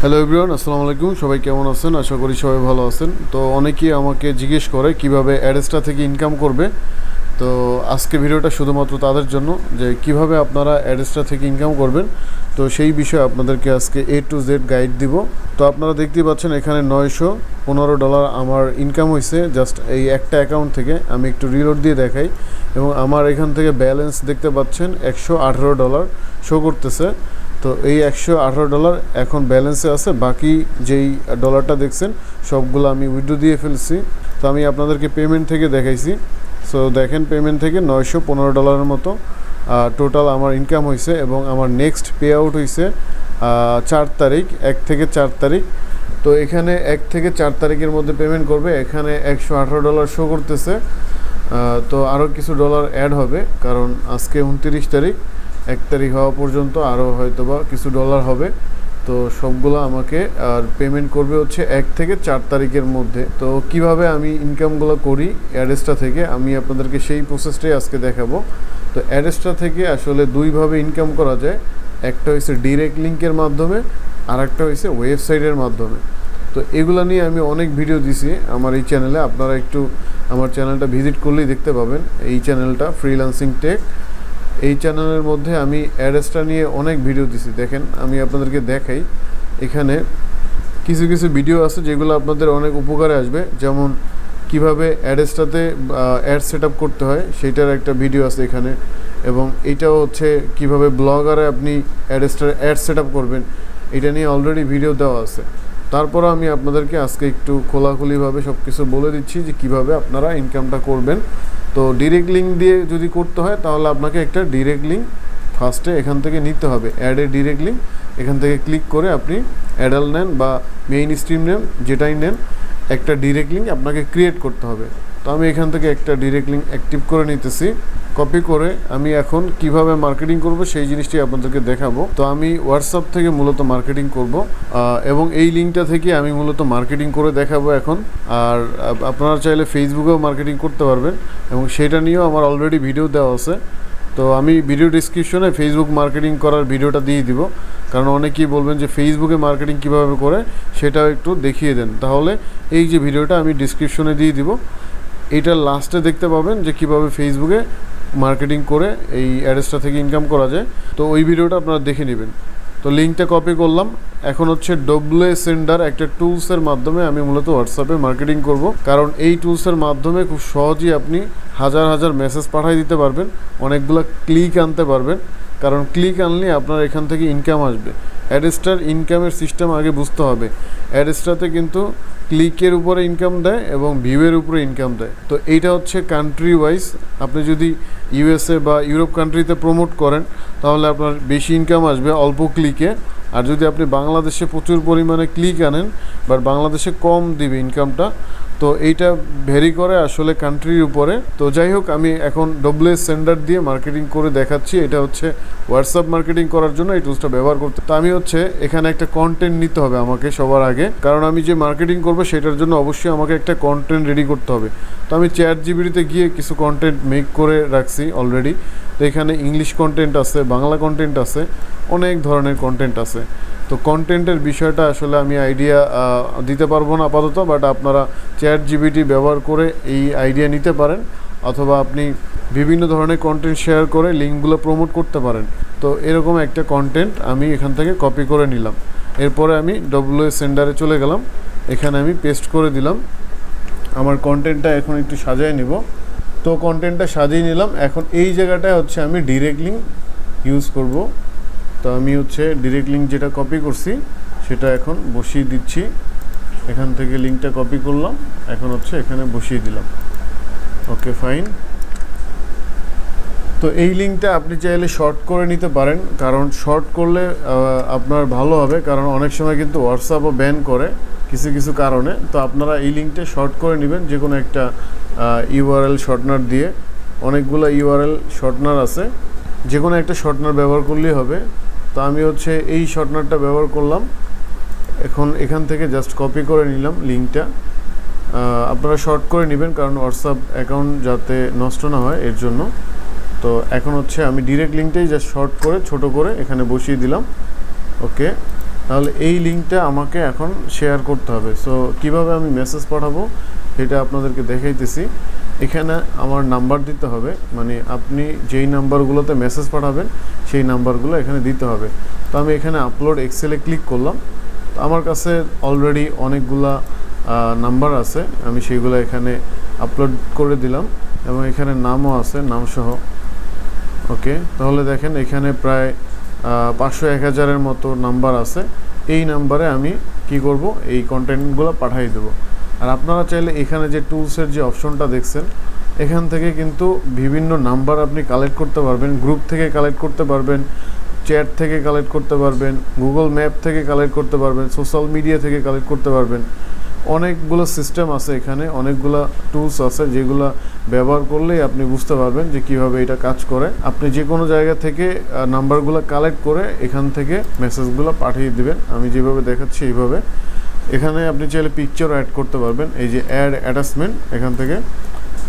Hello everyone, আসসালামু আলাইকুম। সবাই কেমন আছেন? আশা করি সবাই ভালো আছেন। তো অনেকেই আমাকে জিজ্ঞেস করে কিভাবে অ্যাডেস্টা থেকে ইনকাম করবে। তো আজকে ভিডিওটা শুধুমাত্র তাদের জন্য যে কিভাবে আপনারা অ্যাডেস্টা থেকে ইনকাম করবেন। তো সেই বিষয়ে আপনাদেরকে আজকে A to Z গাইড দিব। তো আপনারা দেখতেই পাচ্ছেন এখানে $915 আমার ইনকাম হয়েছে জাস্ট এই একটা অ্যাকাউন্ট থেকে। আমি একটু রিলোড দিয়ে দেখাই এবং আমার এখান থেকে ব্যালেন্স দেখতে পাচ্ছেন $118 শো করতেছে। তো এই $118 এখন ব্যালেন্সে আছে, বাকি যেই ডলারটা দেখছেন সবগুলো আমি উইথড্র দিয়ে ফেলছি। তো আমি আপনাদেরকে পেমেন্ট থেকে দেখাইছি। সো দেখেন পেমেন্ট থেকে $915 মতো টোটাল আমার ইনকাম হয়েছে এবং আমার নেক্সট পে আউট হয়েছে 4 তারিখ, 1 থেকে 4 তারিখ। তো এখানে 1 থেকে 4 তারিখের মধ্যে পেমেন্ট করবে। এখানে $118 শো করতেছে। তো আরও কিছু ডলার অ্যাড হবে কারণ আজকে 29 তারিখ, 1 তারিখ হওয়া পর্যন্ত আরও হয়তো বা কিছু ডলার হবে। তো সবগুলো আমাকে আর পেমেন্ট করবে হচ্ছে 1 থেকে 4 তারিখের মধ্যে। তো কিভাবে আমি ইনকামগুলো করি অ্যাডেস্টা থেকে আমি আপনাদেরকে সেই প্রসেসটাই আজকে দেখাবো। তো অ্যাডেস্টা থেকে আসলে দুইভাবে ইনকাম করা যায়, একটা হচ্ছে ডিরেক্ট লিঙ্কের মাধ্যমে আর একটা হচ্ছে ওয়েবসাইটের মাধ্যমে। তো এগুলো নিয়ে আমি অনেক ভিডিও দিছি আমার এই চ্যানেলে, আপনারা একটু আমার চ্যানেলটা ভিজিট করলেই দেখতে পাবেন। এই চ্যানেলটা ফ্রিল্যান্সিং টেক, এই চ্যানেলের মধ্যে আমি অ্যাডেস্টা নিয়ে অনেক ভিডিও দিছি। দেখেন আমি আপনাদেরকে দেখাই, এখানে কিছু কিছু ভিডিও আছে যেগুলো আপনাদের অনেক উপকারে আসবে। যেমন কিভাবে অ্যাডেস্টাতে অ্যাড সেট আপ করতে হয় সেইটার একটা ভিডিও আছে এখানে, এবং এইটাও হচ্ছে কিভাবে ব্লগারে আপনি অ্যাডেস্টার অ্যাড সেট আপ করবেন, এটা নিয়ে অলরেডি ভিডিও দেওয়া আছে। তারপরও আমি আপনাদেরকে আজকে একটু খোলাখুলিভাবে সব কিছু বলে দিচ্ছি যে কিভাবে আপনারা ইনকামটা করবেন। তো ডিরেক্ট লিঙ্ক দিয়ে যদি করতে হয় তাহলে আপনাকে একটা ডিরেক্ট লিঙ্ক ফার্স্টে এখান থেকে নিতে হবে। অ্যাডে ডিরেক্ট লিঙ্ক এখান থেকে ক্লিক করে আপনি অ্যাডাল নেন বা মেইন স্ট্রিম নেন, যেটাই নেন, একটা ডিরেক্ট লিঙ্ক আপনাকে ক্রিয়েট করতে হবে। তো আমি এখান থেকে একটা ডিরেক্ট লিঙ্ক অ্যাক্টিভ করে নিতেছি। কপি করে আমি এখন কিভাবে মার্কেটিং করব সেই জিনিসটি আপনাদেরকে দেখাবো। তো আমি হোয়াটসঅ্যাপ থেকে মূলত মার্কেটিং করব এবং এই লিঙ্কটা থেকে আমি মূলত মার্কেটিং করে দেখাবো এখন। আর আপনারা চাইলে ফেসবুকেও মার্কেটিং করতে পারবেন এবং সেটা নিয়েও আমার অলরেডি ভিডিও দেওয়া আছে। তো আমি ভিডিও ডিসক্রিপশনে ফেসবুক মার্কেটিং করার ভিডিওটা দিয়ে দিব, কারণ অনেকেই বলবেন যে ফেসবুকে মার্কেটিং কীভাবে করে সেটাও একটু দেখিয়ে দেন। তাহলে এই যে ভিডিওটা আমি ডিসক্রিপশনে দিয়ে দিব, এইটার লাস্টে দেখতে পাবেন যে কীভাবে ফেসবুকে মার্কেটিং করে এই অ্যাডেস্টা থেকে ইনকাম করা যায়। তো ওই ভিডিওটা আপনারা দেখে নেবেন। তো লিঙ্কটা কপি করলাম। এখন হচ্ছে WSender একটা টুলসের মাধ্যমে আমি মূলত হোয়াটসঅ্যাপে মার্কেটিং করব, কারণ এই টুলসের মাধ্যমে খুব সহজেই আপনি হাজার হাজার মেসেজ পাঠিয়ে দিতে পারবেন, অনেকগুলো ক্লিক আনতে পারবেন। কারণ ক্লিক আনলে আপনার এখান থেকে ইনকাম আসবে। অ্যাডেস্টার ইনকামের সিস্টেম আগে বুঝতে হবে। অ্যাডেস্টাতে কিন্তু ক্লিকের উপরে ইনকাম দেয় এবং ভিউয়ের উপরে ইনকাম দেয়। তো এইটা হচ্ছে কান্ট্রি ওয়াইজ। আপনি যদি USA বা ইউরোপ কান্ট্রিতে প্রমোট করেন তাহলে আপনার বেশি ইনকাম আসবে অল্প ক্লিকে। আর যদি আপনি বাংলাদেশে প্রচুর পরিমাণে ক্লিক আনেন বা বাংলাদেশে কম দিবে ইনকামটা। তো এইটা ভেরি করে আসলে কান্ট্রির উপরে। তো যাই হোক, আমি এখন WSender দিয়ে মার্কেটিং করে দেখাচ্ছি। এটা হচ্ছে হোয়াটসঅ্যাপ মার্কেটিং করার জন্য এই টুলসটা ব্যবহার করতে। তো আমি হচ্ছে এখানে একটা কন্টেন্ট নিতে হবে আমাকে সবার আগে, কারণ আমি যে মার্কেটিং করবো সেটার জন্য অবশ্যই আমাকে একটা কন্টেন্ট রেডি করতে হবে। তো আমি ChatGPT-তে গিয়ে কিছু কন্টেন্ট মেক করে রাখছি অলরেডি। তো এখানে ইংলিশ কন্টেন্ট আছে, বাংলা কন্টেন্ট আছে, অনেক ধরনের কন্টেন্ট আছে। তো কন্টেন্টের বিষয়টা আসলে আমি আইডিয়া দিতে পারবো না আপাতত, বাট আপনারা ChatGPT ব্যবহার করে এই আইডিয়া নিতে পারেন, অথবা আপনি বিভিন্ন ধরনের কন্টেন্ট শেয়ার করে লিঙ্কগুলো প্রমোট করতে পারেন। তো এরকম একটা কন্টেন্ট আমি এখান থেকে কপি করে নিলাম। এরপরে আমি WSender-এ চলে গেলাম, এখানে আমি পেস্ট করে দিলাম। আমার কন্টেন্টটা এখন একটু সাজিয়ে নিব। তো কন্টেন্টটা সাজিয়ে নিলাম। এখন এই জায়গাটায় হচ্ছে আমি ডিরেক্ট লিঙ্ক ইউজ করব। তো আমি হচ্ছে ডিরেক্ট লিঙ্ক যেটা কপি করছি সেটা এখন বসিয়ে দিচ্ছি। এখান থেকে লিঙ্কটা কপি করলাম, এখন হচ্ছে এখানে বসিয়ে দিলাম। ওকে, ফাইন। তো এই লিঙ্কটা আপনি চাইলে শর্ট করে নিতে পারেন, কারণ শর্ট করলে আপনার ভালো হবে, কারণ অনেক সময় কিন্তু হোয়াটসঅ্যাপও ব্যান করে কিছু কিছু কারণে। তো আপনারা এই লিঙ্কটা শর্ট করে নেবেন যে কোনো একটা URL শর্টনার দিয়ে। অনেকগুলো URL শর্টনার আছে, যে কোনো একটা শর্টনার ব্যবহার করলেই হবে। তো আমি হচ্ছে এই শর্টনারটা ব্যবহার করলাম। এখন এখান থেকে জাস্ট কপি করে নিলাম লিঙ্কটা। আপনারা শর্ট করে নেবেন কারণ হোয়াটসঅ্যাপ অ্যাকাউন্ট যাতে নষ্ট না হয় এর জন্য। তো এখন হচ্ছে আমি ডিরেক্ট লিঙ্কটাই জাস্ট শর্ট করে ছোট করে এখানে বসিয়ে দিলাম। ওকে, তাহলে এই লিঙ্কটা আমাকে এখন শেয়ার করতে হবে। সো কিভাবে আমি মেসেজ পাঠাবো সেটা আপনাদেরকে দেখাইতেছি। এখানে আমার নাম্বার দিতে হবে, মানে আপনি যেই নাম্বারগুলোতে মেসেজ পাঠাবেন সেই নাম্বারগুলো এখানে দিতে হবে। তো আমি এখানে আপলোড এক্সেলে ক্লিক করলাম। তো আমার কাছে অলরেডি অনেকগুলা নাম্বার আছে, আমি সেইগুলো এখানে আপলোড করে দিলাম এবং এখানে নামও আছে, নামসহ। ওকে, তাহলে দেখেন এখানে প্রায় 500-1000-এর মতো নাম্বার আছে। এই নাম্বারে আমি কি করব, এই কন্টেন্টগুলো পাঠিয়ে দেবো। আর আপনারা চাইলে এখানে যে টুলসের যে অপশনটা দেখছেন, এখান থেকে কিন্তু বিভিন্ন নাম্বার আপনি কালেক্ট করতে পারবেন। গ্রুপ থেকে কালেক্ট করতে পারবেন, চ্যাট থেকে কালেক্ট করতে পারবেন, গুগল ম্যাপ থেকে কালেক্ট করতে পারবেন, সোশ্যাল মিডিয়া থেকে কালেক্ট করতে পারবেন। অনেকগুলো সিস্টেম আছে এখানে, অনেকগুলো টুলস আছে যেগুলো ব্যবহার করলেই আপনি বুঝতে পারবেন যে কিভাবে এটা কাজ করে। আপনি যে কোনো জায়গা থেকে নাম্বারগুলো কালেক্ট করে এখান থেকে মেসেজগুলো পাঠিয়ে দিবেন। আমি যেভাবে দেখাচ্ছি এইভাবে। এখানে আপনি চাইলে পিকচারও অ্যাড করতে পারবেন, এই যে অ্যাড অ্যাটাচমেন্ট, এখান থেকে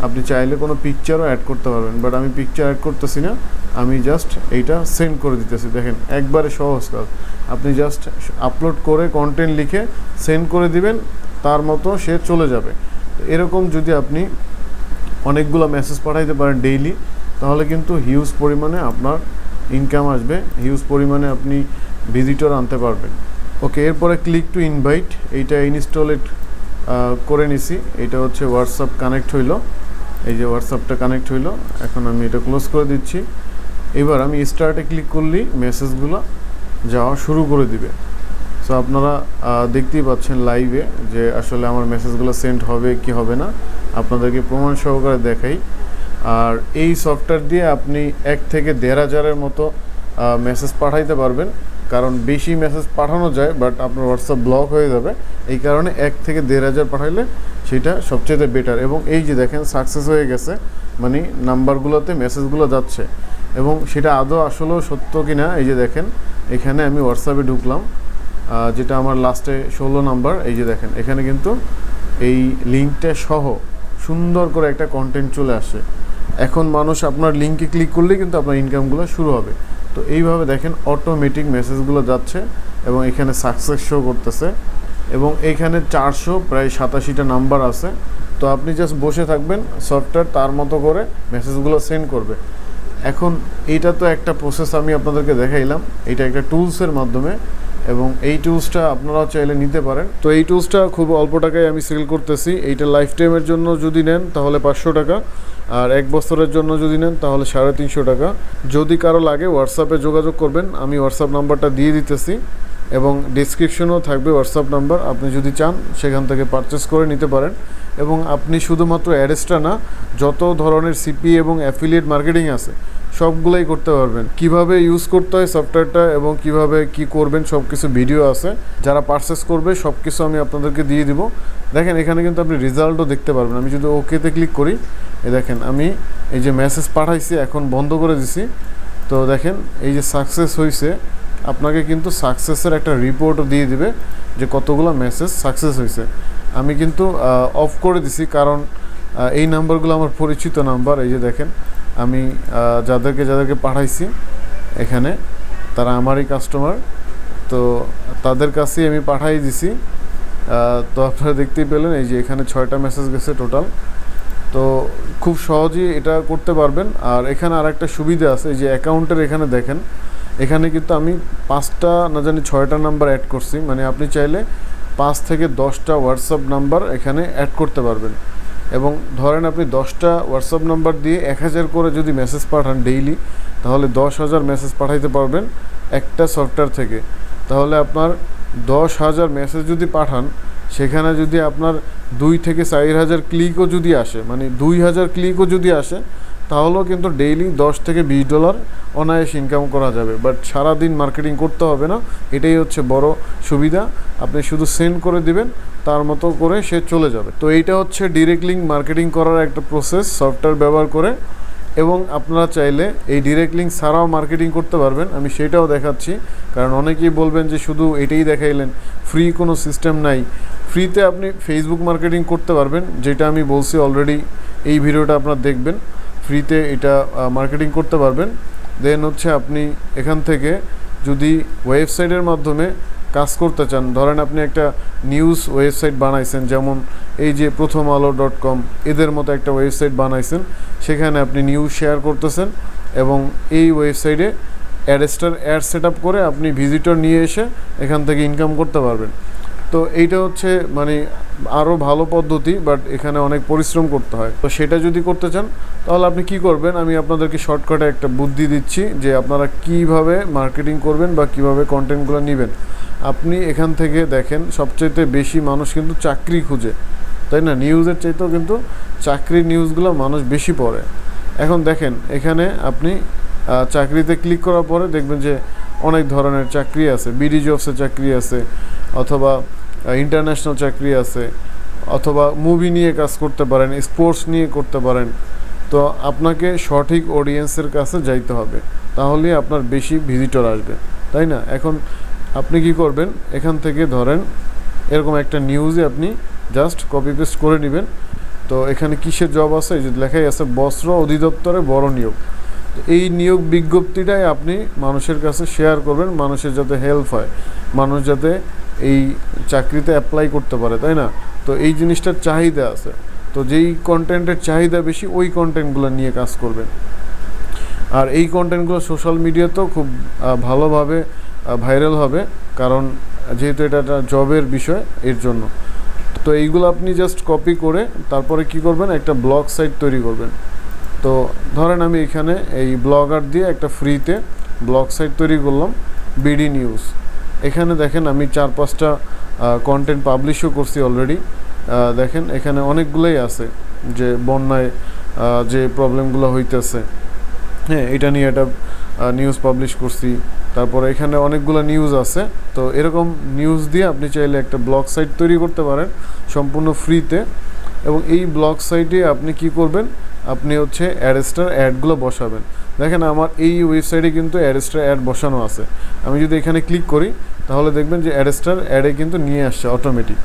আপনি চাইলে কোনো পিকচারও অ্যাড করতে পারবেন। বাট আমি পিকচার অ্যাড করতেছি না, আমি জাস্ট এইটা সেন্ড করে দিতেছি। দেখেন একবারে সহজ কাজ। আপনি জাস্ট আপলোড করে কন্টেন্ট লিখে সেন্ড করে দিবেন, তার মতো সে চলে যাবে। এরকম যদি আপনি অনেকগুলো মেসেজ পাঠাইতে পারেন ডেইলি, তাহলে কিন্তু হিউজ পরিমাণে আপনার ইনকাম আসবে, হিউজ পরিমাণে আপনি ভিজিটর আনতে পারবেন। ওকে, এরপরে ক্লিক টু ইনভাইট, এইটা ইনস্টলেট করে নিছি। এটা হচ্ছে হোয়াটসঅ্যাপ কানেক্ট হইলো, এই যে হোয়াটসঅ্যাপটা কানেক্ট হইলো। এখন আমি এটা ক্লোজ করে দিচ্ছি। এবার আমি স্টার্টে ক্লিক করলেই মেসেজগুলো যাওয়া শুরু করে দিবে। সো আপনারা দেখতেই পাচ্ছেন লাইভে যে আসলে আমার মেসেজগুলো সেন্ড হবে কি হবে না, আপনাদেরকে প্রমাণ সহকারে দেখাই। আর এই সফটওয়্যার দিয়ে আপনি 1 থেকে 1,500-এর মতো মেসেজ পাঠাইতে পারবেন। কারণ বেশি মেসেজ পাঠানো যায়, বাট আপনার হোয়াটসঅ্যাপ ব্লক হয়ে যাবে। এই কারণে 1 থেকে 1,500 পাঠাইলে সেটা সবচেয়ে বেটার। এবং এই যে দেখেন সাকসেস হয়ে গেছে, মানে নাম্বারগুলোতে মেসেজগুলো যাচ্ছে। এবং সেটা আদৌ আসলেও সত্য কি না, এই যে দেখেন এখানে আমি হোয়াটসঅ্যাপে ঢুকলাম, যেটা আমার লাস্টে 16 নাম্বার, এই যে দেখেন এখানে কিন্তু এই লিঙ্কটা সহ সুন্দর করে একটা কন্টেন্ট চলে আসে। এখন মানুষ আপনার লিঙ্কে ক্লিক করলেই কিন্তু আপনার ইনকামগুলো শুরু হবে। তো এইভাবে দেখেন অটোমেটিক মেসেজগুলো যাচ্ছে এবং এখানে সাকসেস শো করতেছে। এবং এইখানে 400 প্রায় 87টা নাম্বার আছে। তো আপনি জাস্ট বসে থাকবেন, সফটওয়্যার তার মতো করে মেসেজগুলো সেন্ড করবে। এখন এইটা তো একটা প্রসেস আমি আপনাদেরকে দেখাইলাম, এটা একটা টুলসের মাধ্যমে, এবং এই টুলসটা আপনারাও চাইলে নিতে পারেন। তো এই টুলসটা খুব অল্প টাকায় আমি সেল করতেছি। এইটা লাইফ টাইমের জন্য যদি নেন তাহলে 500 টাকা, আর 1 বছরের জন্য যদি নেন তাহলে 350 টাকা। যদি কারো লাগে হোয়াটসঅ্যাপে যোগাযোগ করবেন, আমি হোয়াটসঅ্যাপ নাম্বারটা দিয়ে দিতেছি এবং ডিসক্রিপশনেও থাকবে হোয়াটসঅ্যাপ নাম্বার। আপনি যদি চান সেখান থেকে পারচেস করে নিতে পারেন। এবং আপনি শুধুমাত্র অ্যাডসটা না, যত ধরনের সিপি এবং অ্যাফিলিয়েট মার্কেটিং আছে সবগুলোই করতে পারবেন। কিভাবে ইউজ করতে হয় সফটওয়্যারটা এবং কিভাবে কি করবেন সব কিছু ভিডিও আছে, যারা পারচেস করবে সব কিছু আমি আপনাদেরকে দিয়ে দিব। দেখেন এখানে কিন্তু আপনি রেজাল্টও দেখতে পারবেন। আমি যদি ওকেতে ক্লিক করি, দেখেন আমি এই যে মেসেজ পাঠাইছি এখন বন্ধ করে দিছি। তো দেখেন এই যে সাকসেস হয়েছে, আপনাকে কিন্তু সাকসেসের একটা রিপোর্টও দিয়ে দিবে যে কতগুলো মেসেজ সাকসেস হয়েছে। আমি কিন্তু অফ করে দিছি, কারণ এই নাম্বারগুলো আমার পরিচিত নাম্বার। এই যে দেখেন আমি যাদেরকে পাঠাইছি এখানে তারা আমারই কাস্টমার, তো তাদের কাছেই আমি পাঠাই দিছি। তো আপনারা দেখতেই পেলেন এই যে এখানে 6টা মেসেজ গেছে টোটাল। তো খুব সহজেই এটা করতে পারবেন। আর এখানে আরেকটা সুবিধা আছে, এই যে অ্যাকাউন্টের এখানে দেখেন, এখানে কিন্তু আমি 5টা না জানি 6টা নাম্বার অ্যাড করছি। মানে আপনি চাইলে 5 থেকে 10টা হোয়াটসঅ্যাপ নাম্বার এখানে অ্যাড করতে পারবেন। এবং ধরেন আপনি 10টা হোয়াটসঅ্যাপ নাম্বার দিয়ে 1000 করে যদি মেসেজ পাঠান ডেইলি, তাহলে 10,000 মেসেজ পাঠাইতে পারবেন একটা সফটওয়্যার থেকে। তাহলে আপনার 10,000 মেসেজ যদি পাঠান, সেখানে যদি আপনার 2 থেকে 4,000 ক্লিকও যদি আসে, মানে 2,000 ক্লিকও যদি আসে, তাহলেও কিন্তু ডেইলি $10 থেকে $20 অনায়াস ইনকাম করা যাবে। বাট সারাদিন মার্কেটিং করতে হবে না, এটাই হচ্ছে বড় সুবিধা। আপনি শুধু সেন্ড করে দিবেন, তার মতো করে সে চলে যাবে। তো এইটা হচ্ছে ডিরেক্ট লিঙ্ক মার্কেটিং করার একটা প্রসেস সফটওয়্যার ব্যবহার করে। এবং আপনারা চাইলে এই ডিরেক্ট লিঙ্ক ছাড়াও মার্কেটিং করতে পারবেন, আমি সেটাও দেখাচ্ছি। কারণ অনেকেই বলবেন যে শুধু এটাই দেখাইলেন, ফ্রি কোনো সিস্টেম নাই। ফ্রিতে আপনি ফেসবুক মার্কেটিং করতে পারবেন, যেটা আমি বলছি অলরেডি, এই ভিডিওটা আপনারা দেখবেন। ফ্রিতে এটা মার্কেটিং করতে পারবেন। দেন হচ্ছে আপনি এখান থেকে যদি ওয়েবসাইটের মাধ্যমে কাজ করতে চান, ধরেন আপনি একটা নিউজ ওয়েবসাইট বানাইছেন, যেমন এই যে prothomalo.com এদের মতো একটা ওয়েবসাইট বানাইছেন, সেখানে আপনি নিউজ শেয়ার করতেছেন এবং এই ওয়েবসাইটে অ্যাডস্টার অ্যাড সেট আপ করে আপনি ভিজিটর নিয়ে এসে এখান থেকে ইনকাম করতে পারবেন। তো এইটা হচ্ছে মানে আরও ভালো পদ্ধতি, বাট এখানে অনেক পরিশ্রম করতে হয়। তো সেটা যদি করতে চান তাহলে আপনি কি করবেন, আমি আপনাদেরকে শর্টকাটে একটা বুদ্ধি দিচ্ছি যে আপনারা কিভাবে মার্কেটিং করবেন বা কিভাবে কন্টেন্টগুলো নেবেন। আপনি এখান থেকে দেখেন সবচাইতে বেশি মানুষ কিন্তু চাকরি খুঁজে, তাই না? নিউজের চাইতেও কিন্তু চাকরির নিউজগুলো মানুষ বেশি পড়ে। এখন দেখেন এখানে আপনি চাকরিতে ক্লিক করার পরে দেখবেন যে অনেক ধরনের চাকরি আছে, বিডি জবসে চাকরি আছে, অথবা ইন্টারন্যাশনাল চাকরি আছে, অথবা মুভি নিয়ে কাজ করতে পারেন, স্পোর্টস নিয়ে করতে পারেন। তো আপনাকে সঠিক অডিয়েন্সের কাছে যাইতে হবে, তাহলেই আপনার বেশি ভিজিটর আসবে, তাই না? এখন আপনি কি করবেন, এখান থেকে ধরেন এরকম একটা নিউজে আপনি জাস্ট কপি পেস্ট করে নেবেন। তো এখানে কিসের জব আছে, এই যে লেখাই আছে বস্ত্র অধিদপ্তরে বড় নিয়োগ। তো এই নিয়োগ বিজ্ঞপ্তিটাই আপনি মানুষের কাছে শেয়ার করবেন, মানুষের যাতে হেল্প হয়, মানুষ যাতে এই চাকরিতে অ্যাপ্লাই করতে পারে, তাই না? তো এই জিনিসটার চাহিদা আছে, তো যেই কন্টেন্টের চাহিদা বেশি ওই কন্টেন্টগুলো নিয়ে কাজ করবেন। আর এই কন্টেন্টগুলো সোশ্যাল মিডিয়াতেও খুব ভালোভাবে ভাইরাল হবে, কারণ যেহেতু এটা একটা জবের বিষয়, এর জন্য। তো এইগুলো আপনি জাস্ট কপি করে তারপরে কি করবেন, একটা ব্লগ সাইট তৈরি করবেন। তো ধরেন আমি এখানে এই ব্লগার দিয়ে একটা ফ্রিতে ব্লগ সাইট তৈরি করলাম, বিডি নিউজ। এখানে দেখেন আমি 4-5টা কন্টেন্ট পাবলিশও করছি অলরেডি। দেখেন এখানে অনেকগুলোই আছে, যে বন্যায় যে প্রবলেমগুলো হইতেছে, হ্যাঁ, এটা নিয়ে একটা নিউজ পাবলিশ করছি। তারপরে এখানে অনেকগুলো নিউজ আছে। তো এরকম নিউজ দিয়ে আপনি চাইলে একটা ব্লগ সাইট তৈরি করতে পারেন সম্পূর্ণ ফ্রিতে। এবং এই ব্লগ সাইটে আপনি কি করবেন, আপনি হচ্ছে অ্যাডস্টার অ্যাডগুলো বসাবেন। দেখেন আমার এই ওয়েবসাইটে কিন্তু অ্যাডস্টার অ্যাড বসানো আছে। আমি যদি এখানে ক্লিক করি তাহলে দেখবেন যে অ্যাডস্টার অ্যাডে কিন্তু নিয়ে আসছে অটোমেটিক।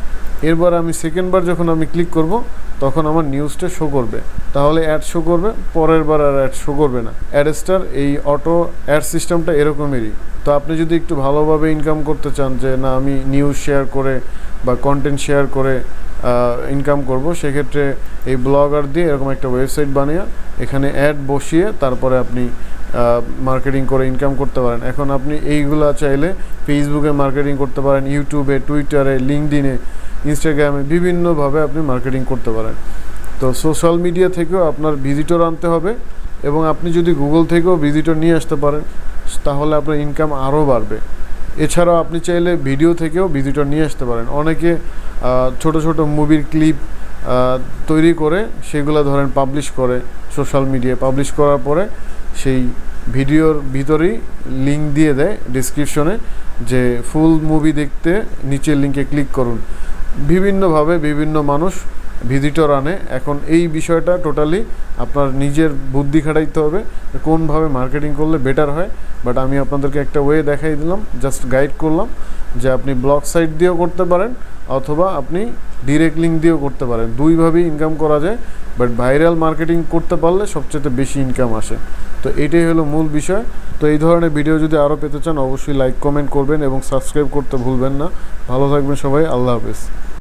এরপর আমি সেকেন্ডবার যখন আমি ক্লিক করব তখন আমার নিউজটা শো করবে, তাহলে অ্যাড শো করবে, পরের বার আর অ্যাড শো করবে না। অ্যাডস্টার এই অটো অ্যাড সিস্টেমটা এরকমেরই। তো আপনি যদি একটু ভালোভাবে ইনকাম করতে চান, যে না আমি নিউজ শেয়ার করে বা কন্টেন্ট শেয়ার করে ইনকাম করব, সেক্ষেত্রে এই ব্লগার দিয়ে এরকম একটা ওয়েবসাইট বানিয়ে এখানে অ্যাড বসিয়ে তারপরে আপনি মার্কেটিং করে ইনকাম করতে পারেন। এখন আপনি এইগুলা চাইলে ফেসবুকে মার্কেটিং করতে পারেন, ইউটিউবে, টুইটারে, লিঙ্কডইনে, ইনস্টাগ্রামে, বিভিন্নভাবে আপনি মার্কেটিং করতে পারেন। তো সোশ্যাল মিডিয়া থেকেও আপনার ভিজিটর আনতে হবে, এবং আপনি যদি গুগল থেকেও ভিজিটর নিয়ে আসতে পারেন তাহলে আপনার ইনকাম আরও বাড়বে। এছাড়াও আপনি চাইলে ভিডিও থেকেও ভিজিটর নিয়ে আসতে পারেন। অনেকে ছোট ছোট মুভির ক্লিপ তৈরি করে সেগুলো ধরেন পাবলিশ করে সোশ্যাল মিডিয়ায়। পাবলিশ করার পরে সেই ভিডিওর ভিতরেই লিঙ্ক দিয়ে দেয় ডেসক্রিপশনে, যে ফুল মুভি দেখতে নিচের লিঙ্কে ক্লিক করুন। বিভিন্নভাবে বিভিন্ন মানুষ ভিজিটর আনে। এখন এই বিষয়টা টোটালি আপনার নিজের বুদ্ধি খাটাইতে হবে কোনভাবে মার্কেটিং করলে বেটার হয়। বাট আমি আপনাদেরকে একটা ওয়ে দেখাই দিলাম, জাস্ট গাইড করলাম যে আপনি ব্লগ সাইট দিয়েও করতে পারেন অথবা আপনি ডিরেক্ট লিঙ্ক দিয়েও করতে পারেন। দুইভাবেই ইনকাম করা যায়, বাট ভাইরাল মার্কেটিং করতে পারলে সবচেয়ে বেশি ইনকাম আসে। তো এটাই হলো মূল বিষয়। তো এই ধরনের ভিডিও যদি আরও পেতে চান অবশ্যই লাইক কমেন্ট করবেন এবং সাবস্ক্রাইব করতে ভুলবেন না। ভালো থাকবেন সবাই, আল্লাহ হাফেজ।